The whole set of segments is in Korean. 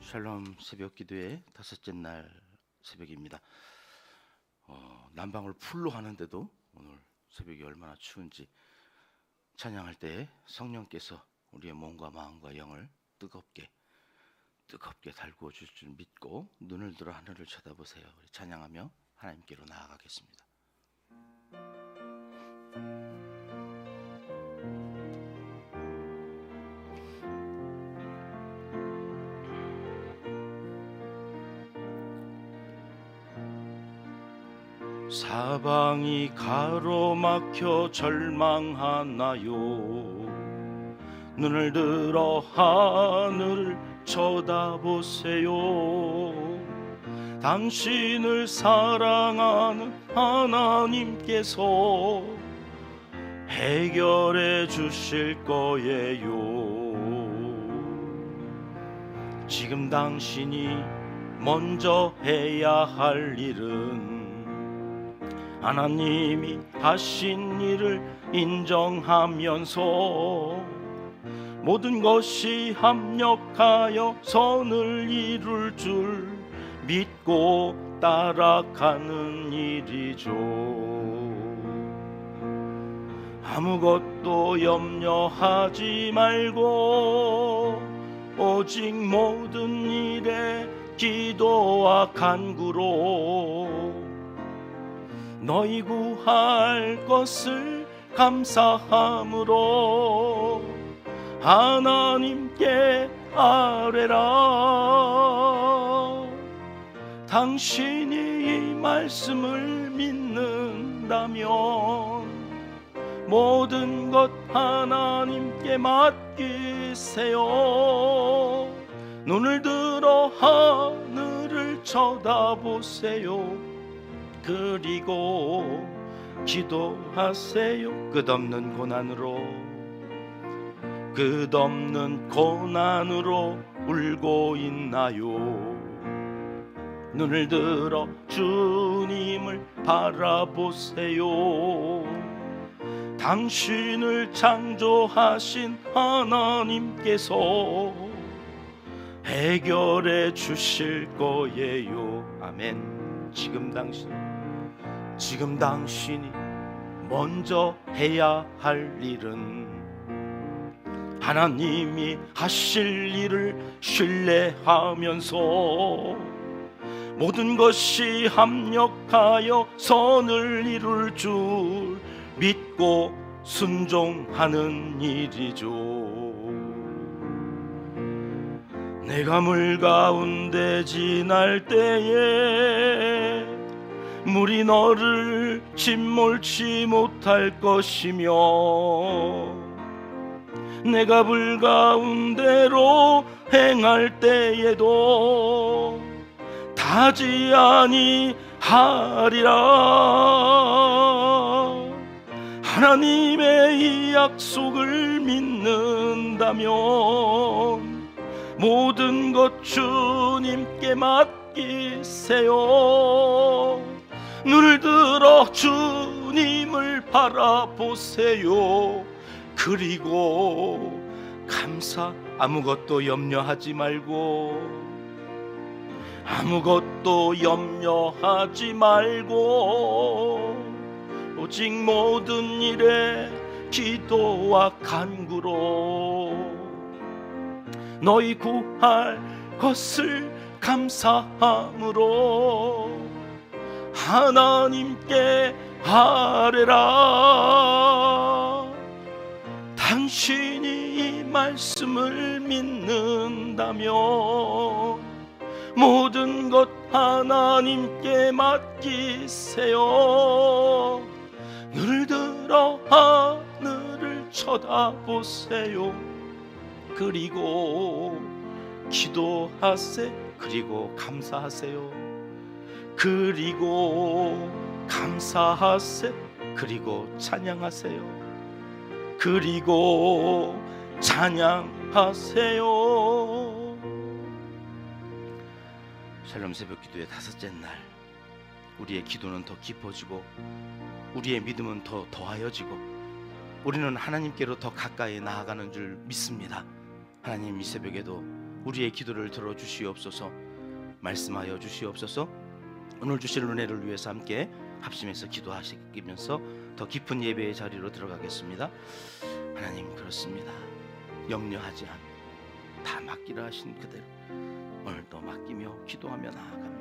샬롬 새벽 기도의 다섯째 날 새벽입니다. 난방을 풀로 하는데도 오늘 새벽이 얼마나 추운지 찬양할 때 성령께서 우리의 몸과 마음과 영을 뜨겁게 달구어 줄 줄 믿고 눈을 들어 하늘을 쳐다보세요. 우리 찬양하며 하나님께로 나아가겠습니다. 사방이 가로막혀 절망하나요? 눈을 들어 하늘을 쳐다보세요. 당신을 사랑하는 하나님께서 해결해 주실 거예요. 지금 당신이 먼저 해야 할 일은 하나님이 하신 일을 인정하면서 모든 것이 합력하여 선을 이룰 줄 믿고 따라가는 일이죠. 아무것도 염려하지 말고 오직 모든 일에 기도와 간구로 너희 구할 것을 감사함으로 하나님께 아뢰라. 당신이 이 말씀을 믿는다면 모든 것 하나님께 맡기세요. 눈을 들어 하늘을 쳐다보세요. 그리고 기도하세요. 끝없는 고난으로 울고 있나요? 눈을 들어 주님을 바라보세요. 당신을 창조하신 하나님께서 해결해 주실 거예요. 아멘. 지금 당신이 먼저 해야 할 일은 하나님이 하실 일을 신뢰하면서 모든 것이 합력하여 선을 이룰 줄 믿고 순종하는 일이죠. 내가 물 가운데 지날 때에 물이 너를 침몰치 못할 것이며 내가 불 가운데로 행할 때에도 타지 아니하리라. 하나님의 이 약속을 믿는다면 모든 것 주님께 맡기세요. 눈을 들어 주님을 바라보세요. 그리고 아무것도 염려하지 말고 오직 모든 일에 기도와 간구로 너희 구할 것을 감사함으로 하나님께 아뢰라. 당신이 이 말씀을 믿는다면 모든 것 하나님께 맡기세요. 눈을 들어 하늘을 쳐다보세요. 그리고 기도하세요. 그리고 감사하세요. 그리고 감사하세요. 그리고 찬양하세요. 그리고 찬양하세요. 샬롬 새벽 기도의 다섯째 날, 우리의 기도는 더 깊어지고 우리의 믿음은 더 더하여지고 우리는 하나님께로 더 가까이 나아가는 줄 믿습니다. 하나님, 이 새벽에도 우리의 기도를 들어주시옵소서. 말씀하여 주시옵소서. 오늘 주실 은혜를 위해서 함께 합심해서 기도하시면서 더 깊은 예배의 자리로 들어가겠습니다. 하나님, 그렇습니다. 염려하지 않고 다 맡기라 하신 그대로 오늘도 맡기며 기도하며 나아갑니다.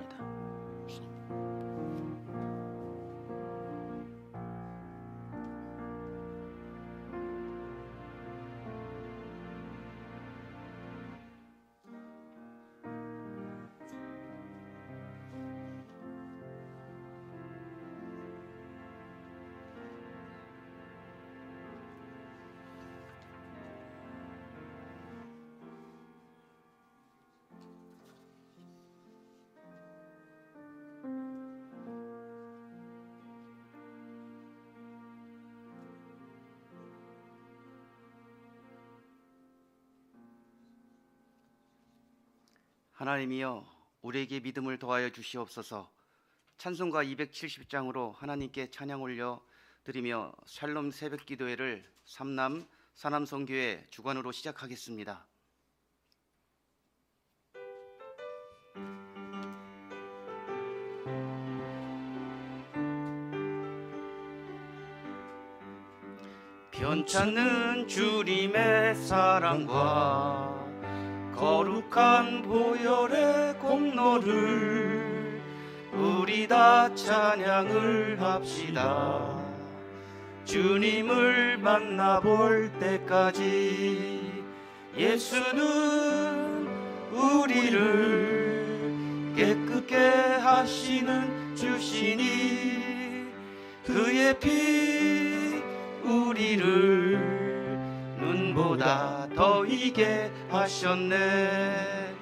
하나님이여, 우리에게 믿음을 더하여 주시옵소서. 찬송가 270장으로 하나님께 찬양 올려 드리며 샬롬 새벽기도회를 삼남 사남성교회 주관으로 시작하겠습니다. 변찮는 주님의 사랑과 거룩한 보혈의 공로를 우리 다 찬양을 합시다. 주님을 만나볼 때까지 예수는 우리를 깨끗게 하시는 주시니 그의 피 우리를 눈보다 더 이게 하셨네.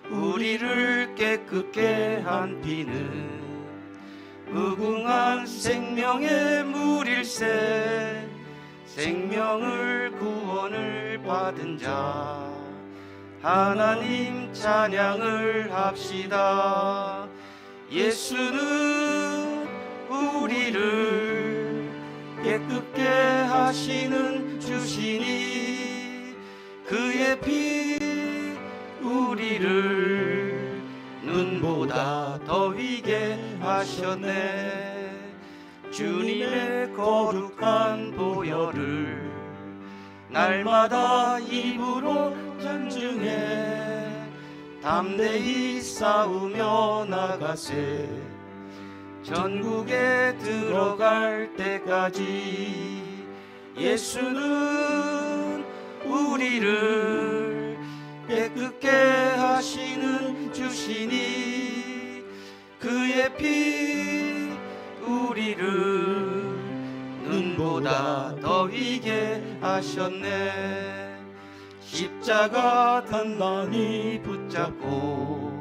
우리를 깨끗게 한 피는 무궁한 생명의 물일세. 생명을 구원을 받은 자 하나님 찬양을 합시다. 예수는 우리를 깨끗게 하시는 주시니 그의 피 우리를 눈보다 더 희게 하셨네. 주님의 거룩한 보혈을 날마다 입으로 전증해 담대히 싸우며 나가세. 전국에 들어갈 때까지 예수는 우리를 깨끗게 하시는 주시니 그의 피 우리를 눈보다 더 희게 하셨네. 십자가 단단히 붙잡고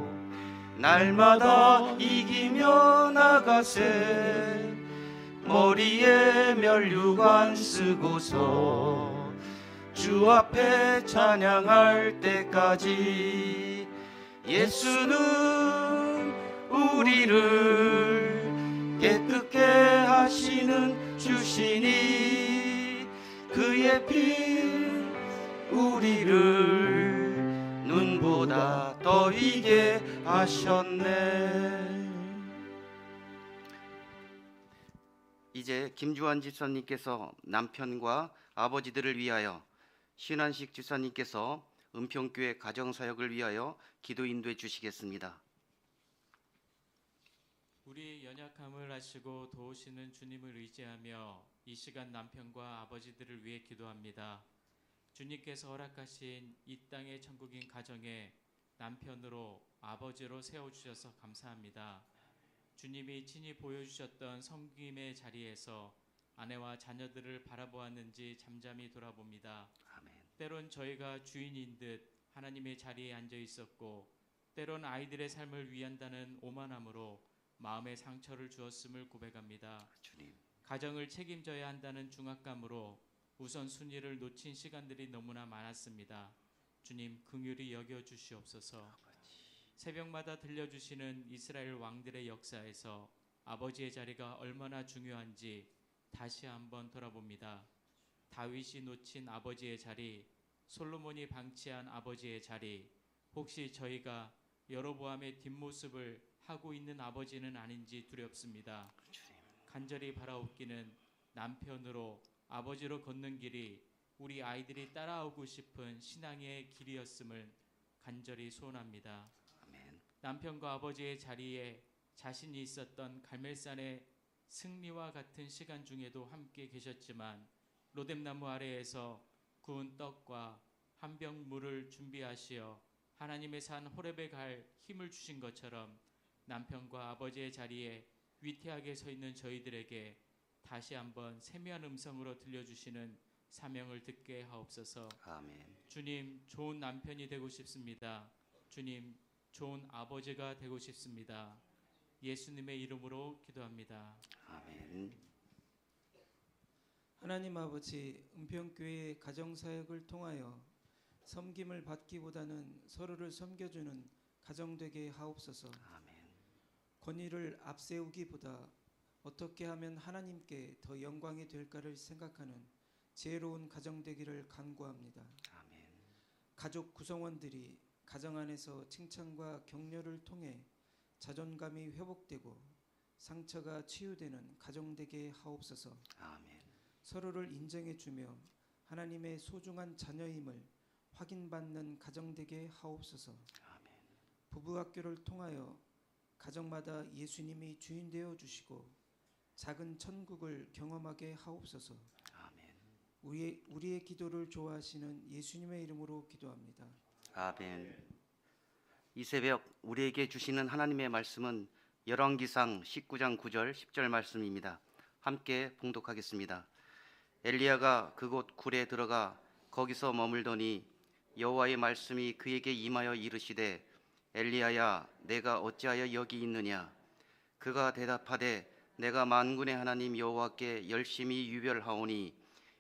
날마다 이기며 나가세. 머리에 면류관 쓰고서 주 앞에 찬양할 때까지 예수는 우리를 깨끗게 하시는 주시니 그의 피 우리를 눈보다 더 희게 하셨네. 이제 김주환 집사님께서 남편과 아버지들을 위하여, 신한식 집사님께서 은평교회 가정사역을 위하여 기도 인도해 주시겠습니다. 우리의 연약함을 아시고 도우시는 주님을 의지하며 이 시간 남편과 아버지들을 위해 기도합니다. 주님께서 허락하신 이 땅의 천국인 가정에 남편으로 아버지로 세워주셔서 감사합니다. 주님이 친히 보여주셨던 섬김의 자리에서 아내와 자녀들을 바라보았는지 잠잠히 돌아봅니다. 아멘. 때론 저희가 주인인 듯 하나님의 자리에 앉아 있었고 때론 아이들의 삶을 위한다는 오만함으로 마음의 상처를 주었음을 고백합니다. 주님. 가정을 책임져야 한다는 중압감으로 우선순위를 놓친 시간들이 너무나 많았습니다. 주님, 긍휼히 여겨주시옵소서. 새벽마다 들려주시는 이스라엘 왕들의 역사에서 아버지의 자리가 얼마나 중요한지 다시 한번 돌아봅니다. 다윗이 놓친 아버지의 자리, 솔로몬이 방치한 아버지의 자리, 혹시 저희가 여로보암의 뒷모습을 하고 있는 아버지는 아닌지 두렵습니다. 간절히 바라옵기는 남편으로 아버지로 걷는 길이 우리 아이들이 따라오고 싶은 신앙의 길이었음을 간절히 소원합니다. 아멘. 남편과 아버지의 자리에 자신이 있었던 갈멜산의 승리와 같은 시간 중에도 함께 계셨지만 로뎀나무 아래에서 구운 떡과 한 병 물을 준비하시어 하나님의 산 호렙에 갈 힘을 주신 것처럼 남편과 아버지의 자리에 위태하게 서 있는 저희들에게 다시 한번 세미한 음성으로 들려주시는 사명을 듣게 하옵소서. 아멘. 주님, 좋은 남편이 되고 싶습니다. 주님, 좋은 아버지가 되고 싶습니다. 예수님의 이름으로 기도합니다. 아멘. 하나님 아버지, 은평교회의 가정사역을 통하여 섬김을 받기보다는 서로를 섬겨주는 가정되게 하옵소서. 아멘. 권위를 앞세우기보다 어떻게 하면 하나님께 더 영광이 될까를 생각하는 지혜로운 가정 되기를 간구합니다. 아멘. 가족 구성원들이 가정 안에서 칭찬과 격려를 통해 자존감이 회복되고 상처가 치유되는 가정 되게 하옵소서. 아멘. 서로를 인정해주며 하나님의 소중한 자녀임을 확인받는 가정 되게 하옵소서. 아멘. 부부학교를 통하여 가정마다 예수님이 주인 되어 주시고 작은 천국을 경험하게 하옵소서. 아멘. 우리의 기도를 좋아하시는 예수님의 이름으로 기도합니다. 아멘. 이 새벽 우리에게 주시는 하나님의 말씀은 열왕기상 19장 9절 10절 말씀입니다. 함께 봉독하겠습니다. 엘리야가 그곳 굴에 들어가 거기서 머물더니 여호와의 말씀이 그에게 임하여 이르시되 엘리야야 내가 어찌하여 여기 있느냐. 그가 대답하되 내가 만군의 하나님 여호와께 열심히 유별하오니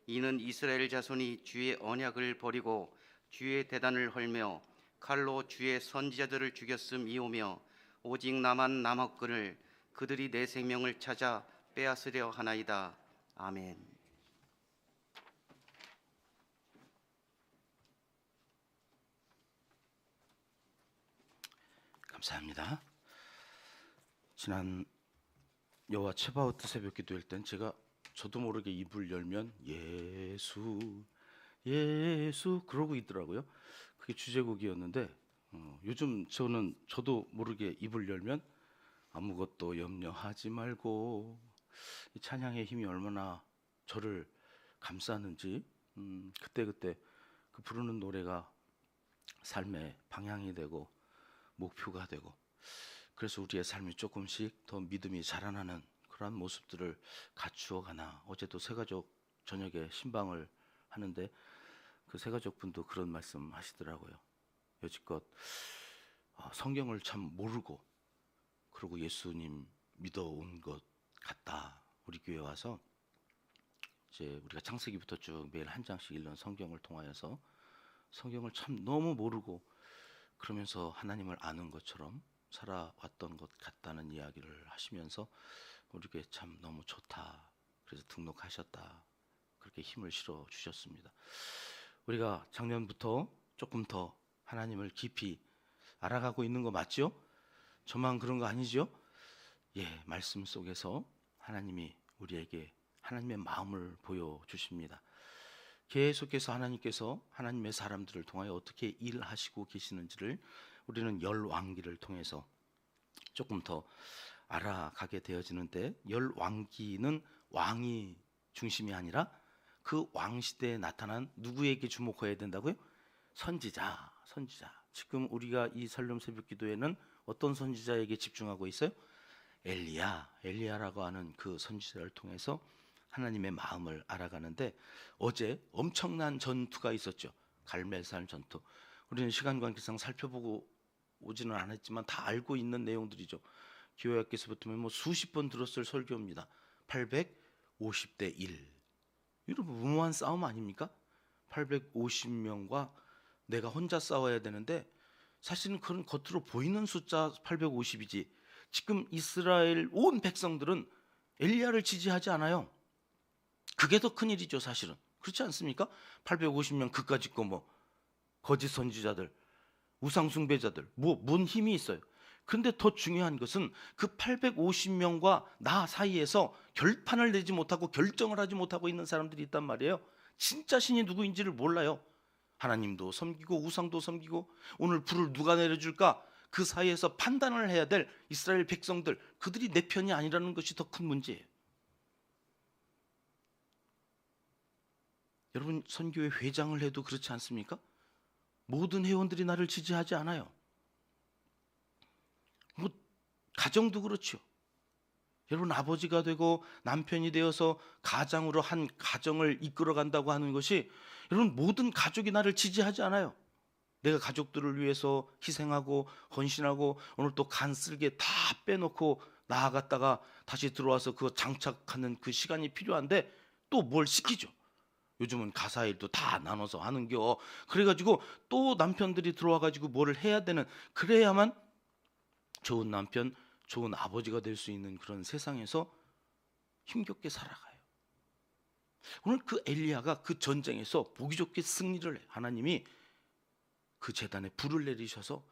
이는 이스라엘 자손이 주의 언약을 버리고 주의 대단을 헐며 칼로 주의 선지자들을 죽였음이오며 오직 나만 남았거늘 그들이 내 생명을 찾아 빼앗으려 하나이다. 아멘. 감사합니다. 지난 여호와 체바오트 새벽 기도일 땐 저도 모르게 입을 열면 예수 예수 그러고 있더라고요. 그게 주제곡이었는데 요즘 저도 모르게 입을 열면 아무것도 염려하지 말고 이 찬양의 힘이 얼마나 저를 감싸는지 그때 그 부르는 노래가 삶의 방향이 되고 목표가 되고 그래서 우리의 삶이 조금씩 더 믿음이 자라나는 그러한 모습들을 갖추어가나. 어제도 새가족 저녁에 신방을 하는데 그 새가족분도 그런 말씀 하시더라고요. 여지껏 성경을 참 모르고 그리고 예수님 믿어온 것 같다. 우리 교회 와서 이제 우리가 창세기부터 쭉 매일 한 장씩 읽는 성경을 통하여서 성경을 참 너무 모르고 그러면서 하나님을 아는 것처럼 살아왔던 것 같다는 이야기를 하시면서 우리에게 참 너무 좋다. 그래서 등록하셨다. 그렇게 힘을 실어 주셨습니다. 우리가 작년부터 조금 더 하나님을 깊이 알아가고 있는 거 맞죠? 저만 그런 거 아니죠? 예, 말씀 속에서 하나님이 우리에게 하나님의 마음을 보여주십니다. 계속해서 하나님께서 하나님의 사람들을 통하여 어떻게 일하시고 계시는지를 우리는 열왕기를 통해서 조금 더 알아가게 되어지는데, 열왕기는 왕이 중심이 아니라 그 왕시대에 나타난 누구에게 주목해야 된다고요? 선지자. 지금 우리가 이 설령 새벽 기도에는 어떤 선지자에게 집중하고 있어요? 엘리야라고 하는 그 선지자를 통해서 하나님의 마음을 알아가는데, 어제 엄청난 전투가 있었죠. 갈멜산 전투. 우리는 시간 관계상 살펴보고 오지는 않았지만 다 알고 있는 내용들이죠. 교회학교에서부터 수십 번 들었을 설교입니다. 850대 1. 여러분, 무모한 싸움 아닙니까? 850명과 내가 혼자 싸워야 되는데, 사실은 그런 겉으로 보이는 숫자 850이지 지금 이스라엘 온 백성들은 엘리야를 지지하지 않아요. 그게 더 큰일이죠, 사실은. 그렇지 않습니까? 850명 그까짓 거 거짓 선지자들 우상숭배자들, 뭔 힘이 있어요? 그런데 더 중요한 것은 그 850명과 나 사이에서 결판을 내지 못하고 결정을 하지 못하고 있는 사람들이 있단 말이에요. 진짜 신이 누구인지를 몰라요. 하나님도 섬기고 우상도 섬기고 오늘 불을 누가 내려줄까? 그 사이에서 판단을 해야 될 이스라엘 백성들, 그들이 내 편이 아니라는 것이 더 큰 문제예요. 여러분, 선교회 회장을 해도 그렇지 않습니까? 모든 회원들이 나를 지지하지 않아요. 가정도 그렇죠. 여러분, 아버지가 되고 남편이 되어서 가장으로 한 가정을 이끌어 간다고 하는 것이, 여러분, 모든 가족이 나를 지지하지 않아요. 내가 가족들을 위해서 희생하고 헌신하고 오늘 또 간쓸게 다 빼놓고 나아갔다가 다시 들어와서 그 장착하는 그 시간이 필요한데 또 뭘 시키죠. 요즘은 가사일도 다 나눠서 하는겨. 그래가지고 또 남편들이 들어와가지고 뭐를 해야 되는, 그래야만 좋은 남편, 좋은 아버지가 될 수 있는 그런 세상에서 힘겹게 살아가요. 오늘 그 엘리야가 그 전쟁에서 보기 좋게 승리를 해. 하나님이 그 제단에 불을 내리셔서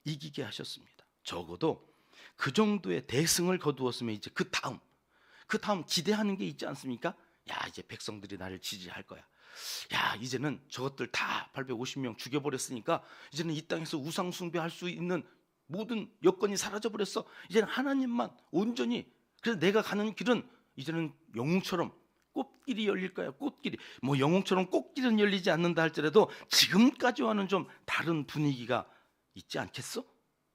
이기게 하셨습니다. 적어도 그 정도의 대승을 거두었으면 이제 그 다음 기대하는 게 있지 않습니까? 야, 이제 백성들이 나를 지지할 거야. 야, 이제는 저것들 다 850명 죽여버렸으니까 이제는 이 땅에서 우상 숭배할 수 있는 모든 여건이 사라져버렸어. 이제는 하나님만 온전히, 그래서 내가 가는 길은 이제는 영웅처럼 꽃길이 열릴 거야. 꽃길이, 뭐 영웅처럼 꽃길은 열리지 않는다 할지라도 지금까지와는 좀 다른 분위기가 있지 않겠어?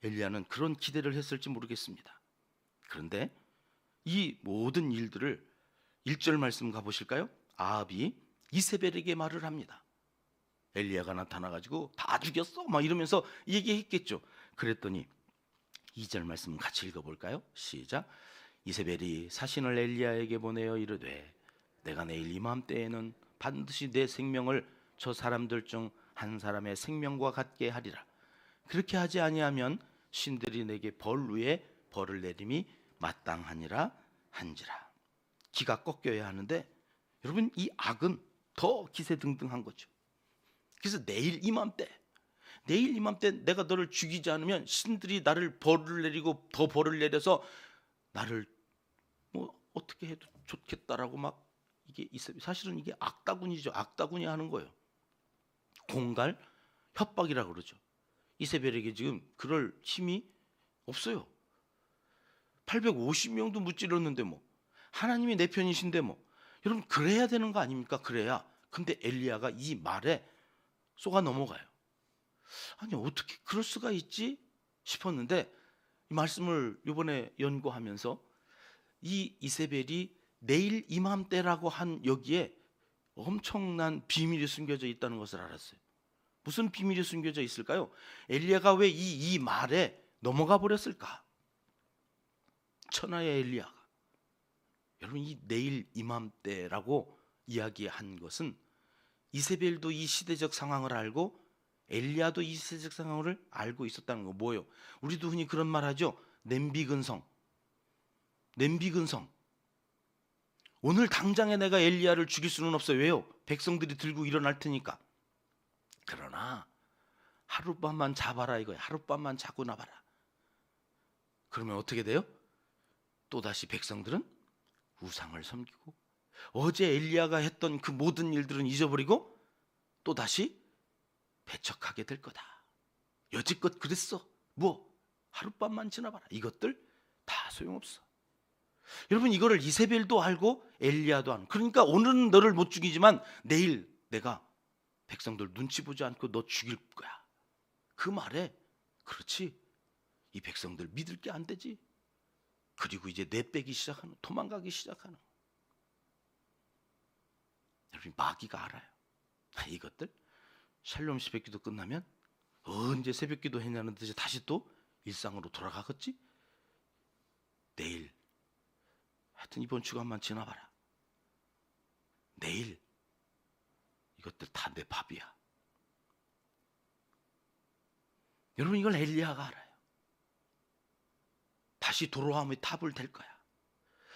엘리야는 그런 기대를 했을지 모르겠습니다. 그런데 이 모든 일들을 1절 말씀 가보실까요? 아합이 이세벨에게 말을 합니다. 엘리야가 나타나가지고 다 죽였어 막 이러면서 얘기했겠죠. 그랬더니 2절 말씀 같이 읽어볼까요? 시작. 이세벨이 사신을 엘리야에게 보내어 이르되 내가 내일 이맘때에는 반드시 내 생명을 저 사람들 중 한 사람의 생명과 같게 하리라. 그렇게 하지 아니하면 신들이 내게 벌 위에 벌을 내림이 마땅하니라 한지라. 기가 꺾여야 하는데 여러분, 이 악은 더 기세등등한 거죠. 그래서 내일 이맘때 내가 너를 죽이지 않으면 신들이 나를 벌을 내리고 더 벌을 내려서 나를 뭐 어떻게 해도 좋겠다라고 막, 이게 사실은 이게 악다군이죠. 악다군이 하는 거예요. 공갈, 협박이라고 그러죠. 이세벨에게 지금 그럴 힘이 없어요. 850명도 무찌렀는데 뭐, 하나님이 내 편이신데 뭐, 여러분 그래야 되는 거 아닙니까? 그래야. 근데 엘리야가 이 말에 쏘가 넘어가요. 아니, 어떻게 그럴 수가 있지 싶었는데 이 말씀을 이번에 연구하면서 이 이세벨이 내일 이맘때라고 한 여기에 엄청난 비밀이 숨겨져 있다는 것을 알았어요. 무슨 비밀이 숨겨져 있을까요? 엘리야가 왜 이 말에 넘어가 버렸을까? 천하의 엘리야가, 여러분, 이 내일 이맘때라고 이야기한 것은 이세벨도 이 시대적 상황을 알고 엘리야도 이 시대적 상황을 알고 있었다는 거. 뭐예요? 우리도 흔히 그런 말 하죠. 냄비근성. 오늘 당장에 내가 엘리야를 죽일 수는 없어요. 왜요? 백성들이 들고 일어날 테니까. 그러나 하룻밤만 자봐라 이거야. 하룻밤만 자고 나봐라. 그러면 어떻게 돼요? 또다시 백성들은 우상을 섬기고 어제 엘리야가 했던 그 모든 일들은 잊어버리고 또다시 배척하게 될 거다. 여지껏 그랬어. 뭐 하룻밤만 지나봐라. 이것들 다 소용없어. 여러분, 이거를 이세벨도 알고 엘리야도 알고, 그러니까 오늘은 너를 못 죽이지만 내일 내가 백성들 눈치 보지 않고 너 죽일 거야. 그 말에 그렇지, 이 백성들 믿을 게 안 되지. 그리고 이제 내빼기 시작하는, 도망가기 시작하는. 여러분, 마귀가 알아요. 이것들 샬롬 새벽기도 끝나면 언제 새벽기도 했냐는 듯이 다시 또 일상으로 돌아가겠지. 내일, 하여튼 이번 주간만 지나봐라. 내일 이것들 다 내 밥이야. 여러분, 이걸 엘리야가 알아요. 다시 돌아오면 답을 될 거야.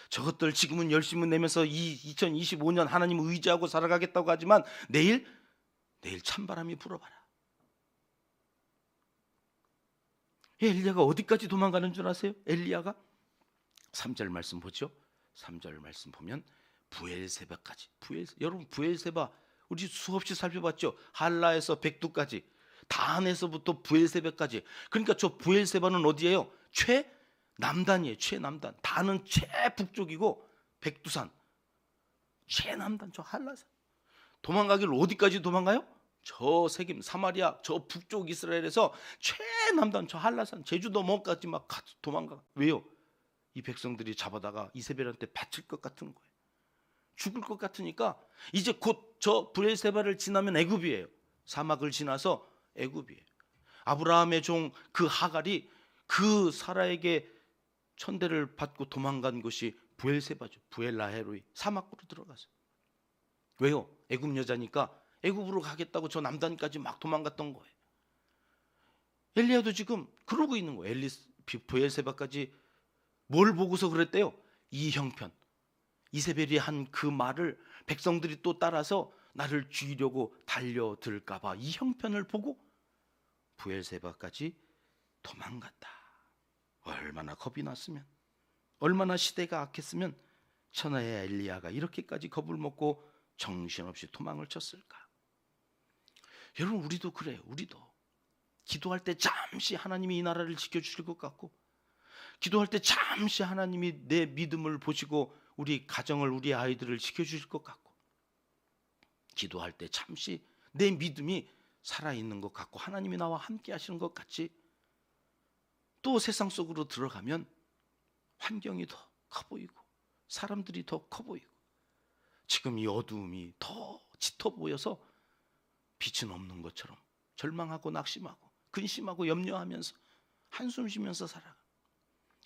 저것들 지금은 열심히 내면서 2025년 하나님을 의지하고 살아가겠다고 하지만 내일 찬바람이 불어봐라. 엘리야가 어디까지 도망가는 줄 아세요? 엘리야가 3절 말씀 보죠. 3절 말씀 보면 부엘세바까지. 여러분 부엘세바 우리 수없이 살펴봤죠. 할라에서 백두까지, 단에서부터 부엘세바까지. 그러니까 저 부엘세바는 어디예요? 최남단이에요. 최남단. 단은 최북쪽이고 백두산 최남단, 저 한라산. 도망가기를 어디까지 도망가요? 저 세겜 사마리아 저 북쪽 이스라엘에서 최남단 저 한라산 제주도 먼까지 막 도망가. 왜요? 이 백성들이 잡아다가 이세벨한테 바칠 것 같은 거예요. 죽을 것 같으니까 이제 곧 저 브엘세바를 지나면 애굽이에요. 사막을 지나서 애굽이에요. 아브라함의 종 그 하갈이 그 사라에게 천대를 받고 도망간 곳이 브엘세바죠. 브엘라헤로이 사막으로 들어가서. 왜요? 애굽 여자니까 애굽으로 가겠다고 저 남단까지 막 도망갔던 거예요. 엘리야도 지금 그러고 있는 거예요. 브엘세바까지 뭘 보고서 그랬대요? 이 형편. 이세벨이 한 그 말을 백성들이 또 따라서 나를 죽이려고 달려들까 봐 이 형편을 보고 브엘세바까지 도망갔다. 얼마나 겁이 났으면, 얼마나 시대가 악했으면 천하의 엘리야가 이렇게까지 겁을 먹고 정신없이 도망을 쳤을까? 여러분 우리도 그래요. 우리도 기도할 때 잠시 하나님이 이 나라를 지켜주실 것 같고, 기도할 때 잠시 하나님이 내 믿음을 보시고 우리 가정을, 우리 아이들을 지켜주실 것 같고, 기도할 때 잠시 내 믿음이 살아있는 것 같고 하나님이 나와 함께 하시는 것 같이, 또 세상 속으로 들어가면 환경이 더 커 보이고 사람들이 더 커 보이고 지금 이 어두움이 더 짙어 보여서 빛은 없는 것처럼 절망하고 낙심하고 근심하고 염려하면서 한숨 쉬면서 살아가.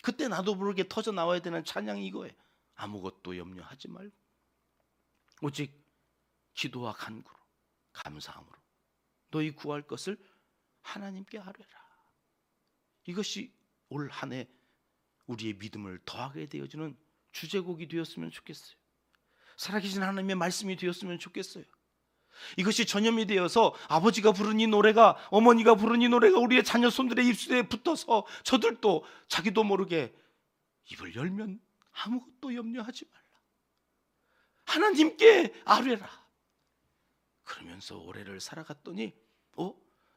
그때 나도 모르게 터져 나와야 되는 찬양이 이거예요. 아무것도 염려하지 말고 오직 기도와 간구로 감사함으로 너희 구할 것을 하나님께 아뢰라. 이것이 올 한 해 우리의 믿음을 더하게 되어주는 주제곡이 되었으면 좋겠어요. 살아계신 하나님의 말씀이 되었으면 좋겠어요. 이것이 전염이 되어서 아버지가 부른 이 노래가, 어머니가 부른 이 노래가 우리의 자녀 손들의 입술에 붙어서 저들도 자기도 모르게 입을 열면 아무것도 염려하지 말라, 하나님께 아뢰라. 그러면서 올해를 살아갔더니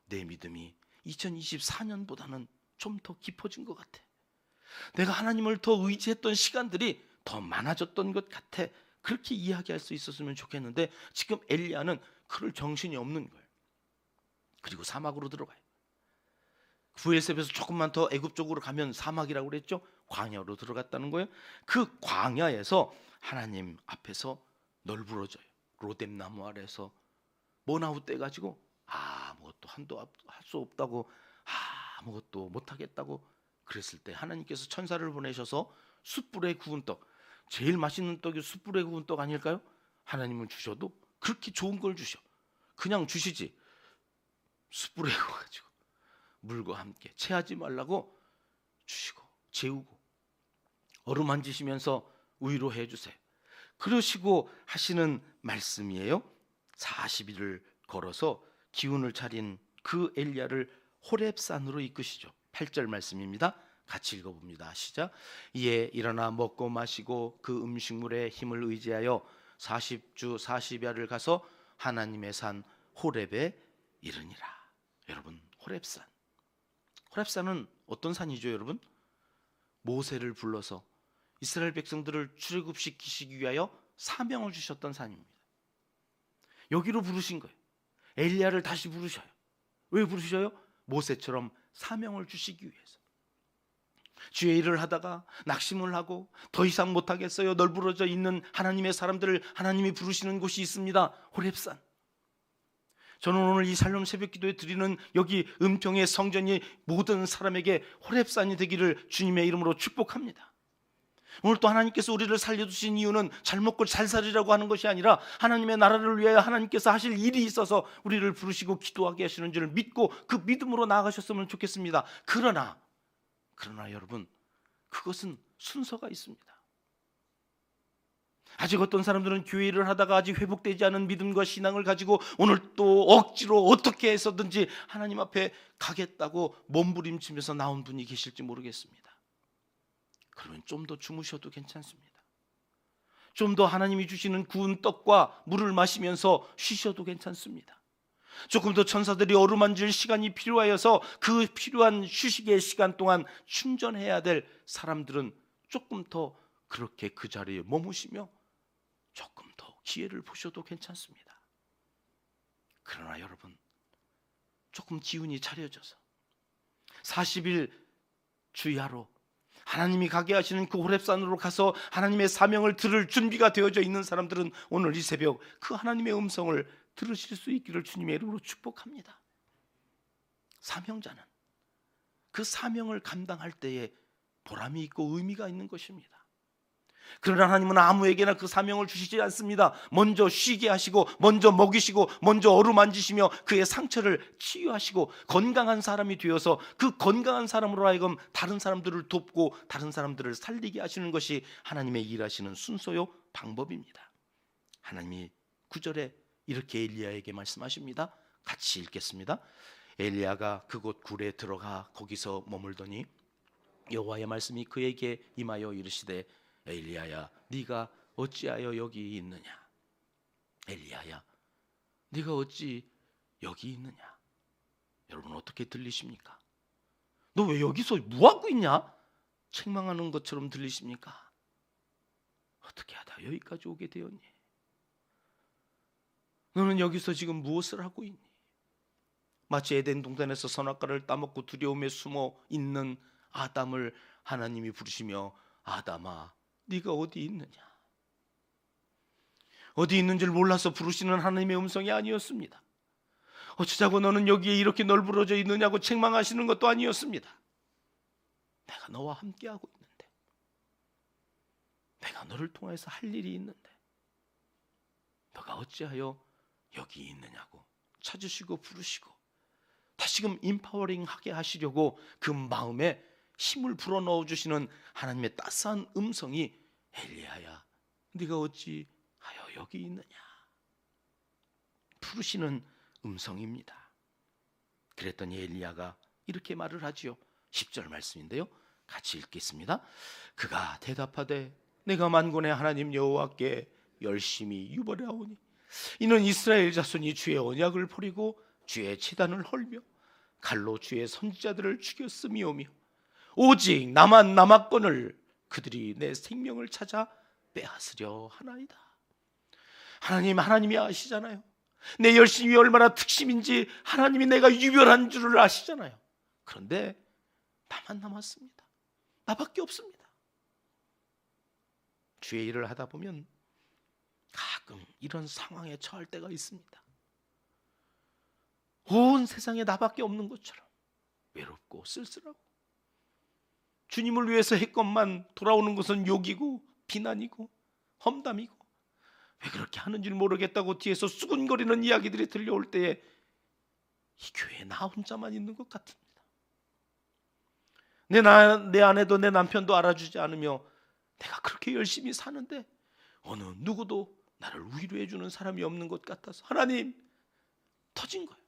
내 믿음이 2024년보다는 좀 더 깊어진 것 같아. 내가 하나님을 더 의지했던 시간들이 더 많아졌던 것 같아. 그렇게 이야기할 수 있었으면 좋겠는데 지금 엘리야는 그럴 정신이 없는 거예요. 그리고 사막으로 들어가요. 브엘세바에서 조금만 더 애굽 쪽으로 가면 사막이라고 그랬죠. 광야로 들어갔다는 거예요. 그 광야에서 하나님 앞에서 널브러져요. 로뎀나무 아래에서 모나우 떼가지고 아무것도 한도 할 수 없다고, 아무것도 못하겠다고 그랬을 때 하나님께서 천사를 보내셔서 숯불에 구운 떡, 제일 맛있는 떡이 숯불에 구운 떡 아닐까요? 하나님은 주셔도 그렇게 좋은 걸 주셔. 그냥 주시지 숯불에 구워가지고 물과 함께 체하지 말라고 주시고 재우고 어루만지시면서 위로해 주세요. 그러시고 하시는 말씀이에요. 40일을 걸어서 기운을 차린 그 엘리야를 호렙산으로 이끄시죠. 8절 말씀입니다. 같이 읽어봅니다. 시작. 이에 일어나 먹고 마시고 그 음식물의 힘을 의지하여 40주 40야를 가서 하나님의 산 호렙에 이르니라. 여러분, 호렙산은 어떤 산이죠, 여러분? 모세를 불러서 이스라엘 백성들을 출애굽시키시기 위하여 사명을 주셨던 산입니다. 여기로 부르신 거예요. 엘리야를 다시 부르셔요. 왜 부르셔요? 모세처럼 사명을 주시기 위해서. 주의 일을 하다가 낙심을 하고 더 이상 못하겠어요, 널브러져 있는 하나님의 사람들을 하나님이 부르시는 곳이 있습니다. 호렙산. 저는 오늘 이 살롬 새벽기도에 드리는 여기 은평의 성전이 모든 사람에게 호렙산이 되기를 주님의 이름으로 축복합니다. 오늘 또 하나님께서 우리를 살려주신 이유는 잘 먹고 잘 살으려고 하는 것이 아니라 하나님의 나라를 위하여 하나님께서 하실 일이 있어서 우리를 부르시고 기도하게 하시는 줄을 믿고 그 믿음으로 나아가셨으면 좋겠습니다. 그러나 여러분, 그것은 순서가 있습니다. 아직 어떤 사람들은 교회를 하다가 아직 회복되지 않은 믿음과 신앙을 가지고 오늘 또 억지로 어떻게 해서든지 하나님 앞에 가겠다고 몸부림치면서 나온 분이 계실지 모르겠습니다. 그러면 좀 더 주무셔도 괜찮습니다. 좀 더 하나님이 주시는 구운 떡과 물을 마시면서 쉬셔도 괜찮습니다. 조금 더 천사들이 어루만질 시간이 필요하여서 그 필요한 휴식의 시간 동안 충전해야 될 사람들은 조금 더 그렇게 그 자리에 머무시며 조금 더 기회를 보셔도 괜찮습니다. 그러나 여러분, 조금 기운이 차려져서 40일 주야로 하나님이 가게 하시는 그 호렙산으로 가서 하나님의 사명을 들을 준비가 되어져 있는 사람들은 오늘 이 새벽 그 하나님의 음성을 들으실 수 있기를 주님의 이름으로 축복합니다. 사명자는 그 사명을 감당할 때에 보람이 있고 의미가 있는 것입니다. 그러나 하나님은 아무에게나 그 사명을 주시지 않습니다. 먼저 쉬게 하시고, 먼저 먹이시고, 먼저 어루만지시며 그의 상처를 치유하시고 건강한 사람이 되어서 그 건강한 사람으로 하여금 다른 사람들을 돕고 다른 사람들을 살리게 하시는 것이 하나님의 일하시는 순서요 방법입니다. 하나님이 9절에 이렇게 엘리야에게 말씀하십니다. 같이 읽겠습니다. 엘리야가 그곳 굴에 들어가 거기서 머물더니 여호와의 말씀이 그에게 임하여 이르시되 엘리야야, 네가 어찌하여 여기 있느냐? 엘리야야, 네가 어찌 여기 있느냐? 여러분 어떻게 들리십니까? 너 왜 여기서 뭐하고 있냐? 책망하는 것처럼 들리십니까? 어떻게 하다 여기까지 오게 되었니? 너는 여기서 지금 무엇을 하고 있니? 마치 에덴 동산에서 선악과를 따먹고 두려움에 숨어 있는 아담을 하나님이 부르시며 아담아, 네가 어디 있느냐? 어디 있는 줄 몰라서 부르시는 하나님의 음성이 아니었습니다. 어쩌자고 너는 여기에 이렇게 널브러져 있느냐고 책망하시는 것도 아니었습니다. 내가 너와 함께하고 있는데, 내가 너를 통해서 할 일이 있는데 너가 어찌하여 여기 있느냐고 찾으시고 부르시고 다시금 임파워링하게 하시려고 그 마음에 힘을 불어넣어 주시는 하나님의 따스한 음성이 엘리야야, 네가 어찌 하여 여기 있느냐? 부르시는 음성입니다. 그랬더니 엘리야가 이렇게 말을 하지요. 10절 말씀인데요, 같이 읽겠습니다. 그가 대답하되 내가 만군의 하나님 여호와께 열심히 유벌하오니 이는 이스라엘 자손이 주의 언약을 버리고 주의 제단을 헐며 칼로 주의 선지자들을 죽였음이오며 오직 나만 남았거늘 그들이 내 생명을 찾아 빼앗으려 하나이다. 하나님이 아시잖아요. 내 열심이 얼마나 특심인지 하나님이 내가 유별한 줄을 아시잖아요. 그런데 나만 남았습니다. 나밖에 없습니다. 주의 일을 하다 보면 가끔 이런 상황에 처할 때가 있습니다. 온 세상에 나밖에 없는 것처럼 외롭고 쓸쓸하고 주님을 위해서 했건만 돌아오는 것은 욕이고 비난이고 험담이고 왜 그렇게 하는 줄 모르겠다고 뒤에서 수군거리는 이야기들이 들려올 때에 이 교회에 나 혼자만 있는 것 같습니다. 내 아내도 내 남편도 알아주지 않으며 내가 그렇게 열심히 사는데 어느 누구도 나를 위로해 주는 사람이 없는 것 같아서 하나님, 터진 거예요.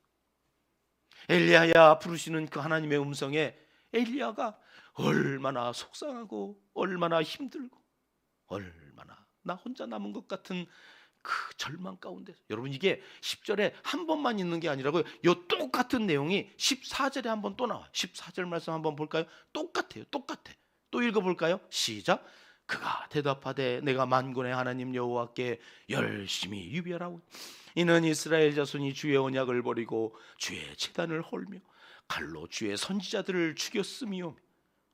엘리야야 부르시는 그 하나님의 음성에 엘리야가 얼마나 속상하고 얼마나 힘들고 얼마나 나 혼자 남은 것 같은 그 절망 가운데, 여러분 이게 10절에 한 번만 있는 게 아니라고요. 이 똑같은 내용이 14절에 한 번 또 나와요. 14절 말씀 한번 볼까요? 똑같아요. 똑같아. 또 읽어볼까요? 시작. 그가 대답하되 내가 만군의 하나님 여호와께 열심히 유별하고 이는 이스라엘 자손이 주의 언약을 버리고 주의 제단을 헐며 칼로 주의 선지자들을 죽였음이오며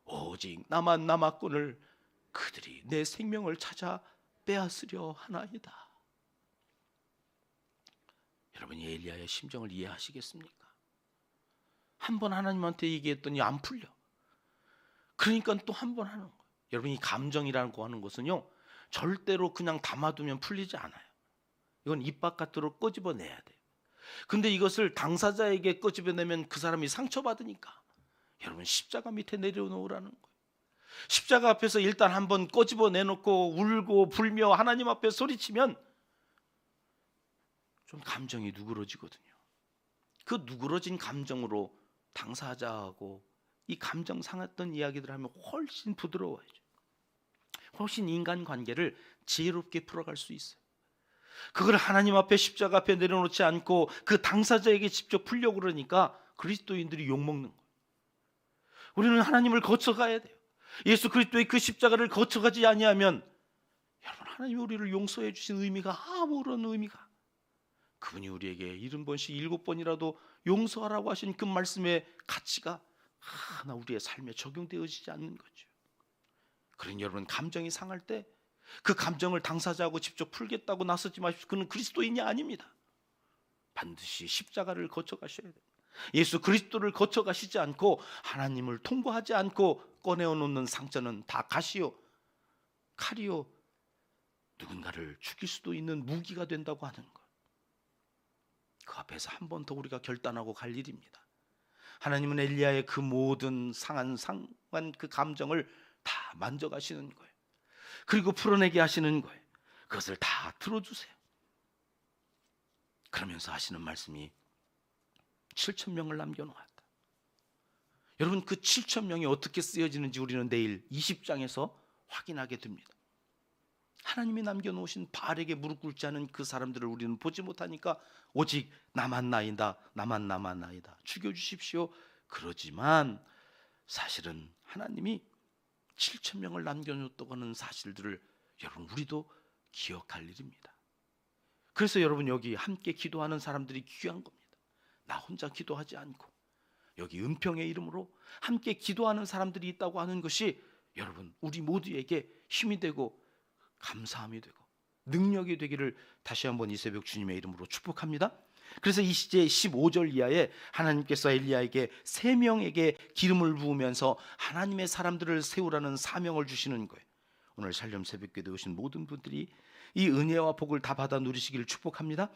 오직 나만 남았거늘 그들이 내 생명을 찾아 빼앗으려 하나이다. 여러분이 엘리야의 심정을 이해하시겠습니까? 한 번 하나님한테 얘기했더니 안 풀려. 그러니까 또 한 번 하는 거예요. 여러분이 감정이라고 하는 것은요, 절대로 그냥 담아두면 풀리지 않아요. 이건 입 바깥으로 끄집어내야 돼요. 근데 이것을 당사자에게 끄집어내면 그 사람이 상처받으니까 여러분 십자가 밑에 내려놓으라는 거예요. 십자가 앞에서 일단 한번 꼬집어 내놓고 울고 불며 하나님 앞에 소리치면 좀 감정이 누그러지거든요. 그 누그러진 감정으로 당사자하고 이 감정 상했던 이야기들을 하면 훨씬 부드러워야죠. 훨씬 인간관계를 지혜롭게 풀어갈 수 있어요. 그걸 하나님 앞에 십자가 앞에 내려놓지 않고 그 당사자에게 직접 풀려고 그러니까 그리스도인들이 욕먹는 거예요. 우리는 하나님을 거쳐가야 돼요. 예수 그리스도의 그 십자가를 거쳐가지 아니하면 여러분, 하나님이 우리를 용서해 주신 의미가 아무런 의미가, 그분이 우리에게 70번씩 7번이라도 용서하라고 하신 그 말씀의 가치가 하나 우리의 삶에 적용되어지지 않는 거죠. 그러니 여러분, 감정이 상할 때 그 감정을 당사자하고 직접 풀겠다고 나서지 마십시오. 그는 그리스도인이 아닙니다. 반드시 십자가를 거쳐가셔야 돼요. 예수 그리스도를 거쳐가시지 않고 하나님을 통과하지 않고 꺼내어놓는 상처는 다 가시요 칼이요 누군가를 죽일 수도 있는 무기가 된다고 하는 것. 그 앞에서 한 번 더 우리가 결단하고 갈 일입니다. 하나님은 엘리야의 그 모든 상한 그 감정을 다 만져가시는 거예요. 그리고 풀어내게 하시는 거예요. 그것을 다 들어주세요. 그러면서 하시는 말씀이 7,000명을 남겨놓았다. 여러분, 그 7,000명이 어떻게 쓰여지는지 우리는 내일 20장에서 확인하게 됩니다. 하나님이 남겨놓으신 바알에게 무릎 꿇지 않은 그 사람들을 우리는 보지 못하니까 오직 나만 나이다, 나만 나이다, 죽여주십시오. 그러지만 사실은 하나님이 7,000명을 남겨놓았다고 하는 사실들을 여러분, 우리도 기억할 일입니다. 그래서 여러분, 여기 함께 기도하는 사람들이 귀한 겁니다. 나 혼자 기도하지 않고 여기 은평의 이름으로 함께 기도하는 사람들이 있다고 하는 것이 여러분, 우리 모두에게 힘이 되고 감사함이 되고 능력이 되기를 다시 한번 이 새벽 주님의 이름으로 축복합니다. 그래서 이제 15절 이하에 하나님께서 엘리야에게 3명에게 기름을 부으면서 하나님의 사람들을 세우라는 사명을 주시는 거예요. 오늘 살렘 새벽교회에 오신 모든 분들이 이 은혜와 복을 다 받아 누리시기를 축복합니다.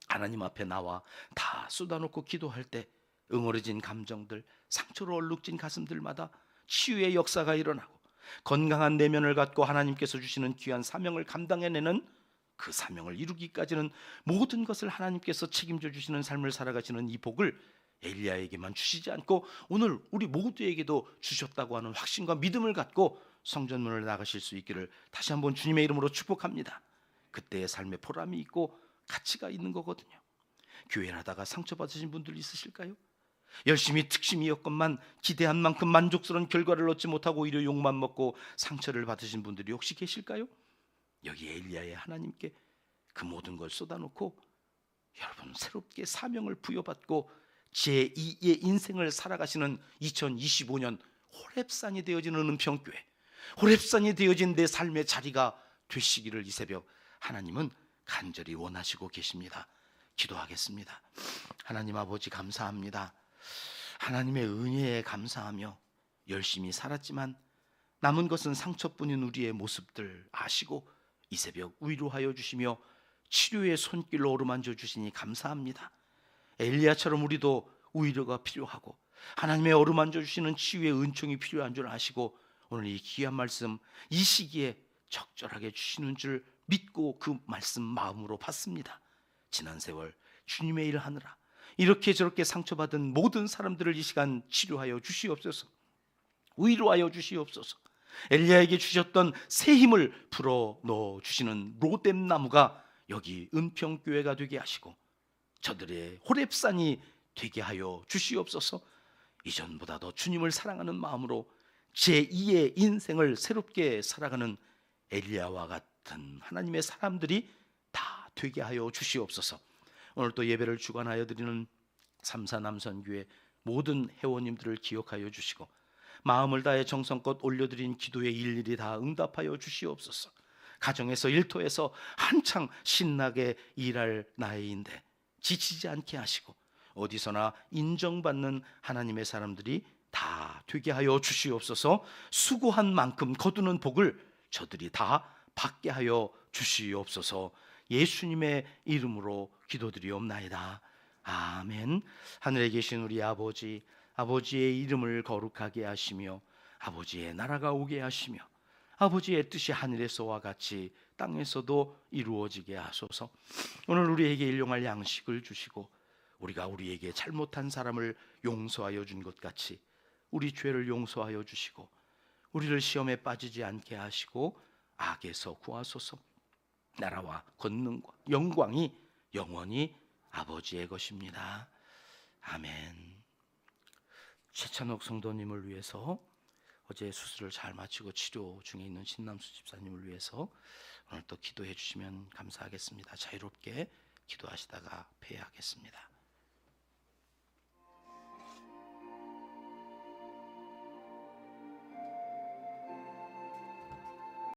하나님 앞에 나와 다 쏟아놓고 기도할 때 응어려진 감정들, 상처로 얼룩진 가슴들마다 치유의 역사가 일어나고 건강한 내면을 갖고 하나님께서 주시는 귀한 사명을 감당해내는 그 사명을 이루기까지는 모든 것을 하나님께서 책임져 주시는 삶을 살아가시는 이 복을 엘리야에게만 주시지 않고 오늘 우리 모두에게도 주셨다고 하는 확신과 믿음을 갖고 성전문을 나가실 수 있기를 다시 한번 주님의 이름으로 축복합니다. 그때의 삶에 보람이 있고 가치가 있는 거거든요. 교회를 하다가 상처받으신 분들 있으실까요? 열심히 특심이었건만 기대한 만큼 만족스러운 결과를 얻지 못하고 오히려 욕만 먹고 상처를 받으신 분들이 혹시 계실까요? 여기 엘리야의 하나님께 그 모든 걸 쏟아놓고 여러분, 새롭게 사명을 부여받고 제2의 인생을 살아가시는 2025년 호렙산이 되어지는 은평교회, 호렙산이 되어진 내 삶의 자리가 되시기를 이 새벽 하나님은 간절히 원하시고 계십니다. 기도하겠습니다. 하나님 아버지, 감사합니다. 하나님의 은혜에 감사하며 열심히 살았지만 남은 것은 상처뿐인 우리의 모습들 아시고 이 새벽 위로하여 주시며 치료의 손길로 어루만져 주시니 감사합니다. 엘리야처럼 우리도 위로가 필요하고 하나님의 어루만져 주시는 치유의 은총이 필요한 줄 아시고 오늘 이 귀한 말씀 이 시기에 적절하게 주시는 줄 믿고 그 말씀 마음으로 받습니다. 지난 세월 주님의 일 하느라 이렇게 저렇게 상처받은 모든 사람들을 이 시간 치료하여 주시옵소서. 위로하여 주시옵소서. 엘리야에게 주셨던 새 힘을 불어 넣어 주시는 로뎀나무가 여기 은평교회가 되게 하시고 저들의 호렙산이 되게 하여 주시옵소서. 이전보다 더 주님을 사랑하는 마음으로 제2의 인생을 새롭게 살아가는 엘리야와 같은 하나님의 사람들이 다 되게 하여 주시옵소서. 오늘 또 예배를 주관하여 드리는 삼사남선교회 모든 회원님들을 기억하여 주시고 마음을 다해 정성껏 올려드린 기도에 일일이 다 응답하여 주시옵소서. 가정에서 일터에서 한창 신나게 일할 나이인데 지치지 않게 하시고 어디서나 인정받는 하나님의 사람들이 다 되게 하여 주시옵소서. 수고한 만큼 거두는 복을 저들이 다 받게 하여 주시옵소서. 예수님의 이름으로 기도드리옵나이다. 아멘. 하늘에 계신 우리 아버지, 아버지의 이름을 거룩하게 하시며 아버지의 나라가 오게 하시며 아버지의 뜻이 하늘에서와 같이 땅에서도 이루어지게 하소서. 오늘 우리에게 일용할 양식을 주시고 우리가 우리에게 잘못한 사람을 용서하여 준 것 같이 우리 죄를 용서하여 주시고 우리를 시험에 빠지지 않게 하시고 악에서 구하소서. 나라와 권능과 영광이 영원히 아버지의 것입니다. 아멘. 최찬옥 성도님을 위해서, 어제 수술을 잘 마치고 치료 중에 있는 신남수 집사님을 위해서 오늘 또 기도해 주시면 감사하겠습니다. 자유롭게 기도하시다가 폐하겠습니다.